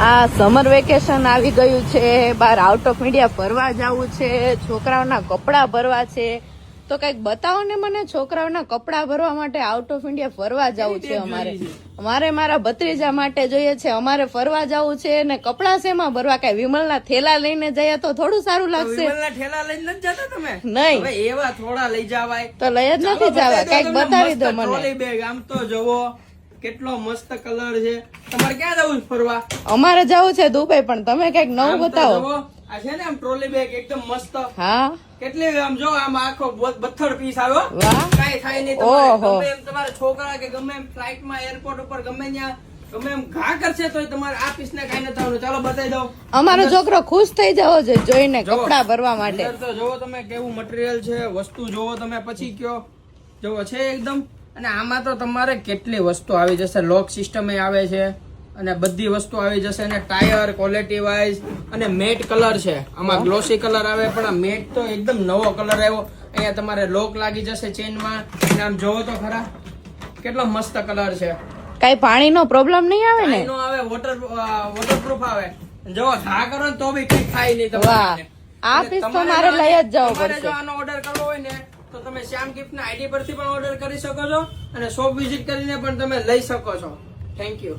આ summer vacation આવી ગયું છે, બહાર આઉટ ઓફ ઇન્ડિયા ફરવા જવું છે, છોકરાઓના કપડા ભરવા છે, તો કઈક બતાવો ને મને. છોકરાઓના કપડા ભરવા માટે આઉટ ઓફ ઇન્ડિયા ફરવા જવું છે અમારે મારા ભત્રીજા માટે જોઈએ છે, અમારે ફરવા જવું છે ને કપડા શેમાં ભરવા? કઈ વિમલના થેલા લઈને જઈએ તો થોડું સારું લાગશે. વિમલના થેલા લઈને નથી જતા તમે? નહીં, એવા થોડા લઈ જવાય તો લઈ જ નથી જવા. કઈક બતાવી દો મને. ટ્રોલી બેગ આમ તો જોવો કેટલો મસ્ત કલર છે. તમારે ક્યાં જવું છે ફરવા? અમારે જવું છે દુબઈ, પણ તમે કઈક નવું બતાવો. આ છે ને આમ ટ્રોલી બેગ એકદમ મસ્ત. હા, કેટલી આમ જો આમ આખો 72 પીસ આવ્યો. વાહ, કાઈ થાય નહીં. ઓહો, ગમે એમ તમારા છોકરા કે ગમે એમ ફ્લાઇટ માં એરપોર્ટ ઉપર ગમે ત્યાં ગમે એમ ઘા કરશે તો તમારે આ પીસ ને કાઈ ન થવાનું. ચાલો બતાવી દઉં. અમારો છોકરો ખુશ થઈ જવો જોઈએ જોઈને કપડા ભરવા માટે. અંદર તો જોવો તમે કેવું મટીરિયલ છે, વસ્તુ જોવો તમે પછી કયો. જોવો છે એકદમ. અને આમાં તો તમારે કેટલી વસ્તુ આવી જશે. લોક સિસ્ટમ આવે છે અને બધી વસ્તુ આવી જશે. અને ટાયર ક્વોલિટી વાઇઝ અને મેટ કલર છે. આમાં ગ્લોસી કલર આવે પણ આ મેટ તો એકદમ નવો કલર આવ્યો. અહીંયા તમારે લોક લાગી જશે ચેનમાં. અને આમ જોવો તો ખરા કેટલો મસ્ત કલર છે. કઈ પાણીનો પ્રોબ્લેમ નહીં આવે ને? નો આવે, વોટરપ્રૂફ આવે. જોવો ઘા કરો ને તો બી કઈ થાય નહીં વાહ, તમારે. આ પીસ તો મારે લઈ જ જવો તમારે જો પડશે. આનો ઓર્ડર કરવો હોય ને તો તમે શ્યામ ગિફ્ટ ના આઈડી પરથી પણ ઓર્ડર કરી શકો છો અને શોપ વિઝિટ કરીને પણ તમે લઈ શકો છો. Thank you.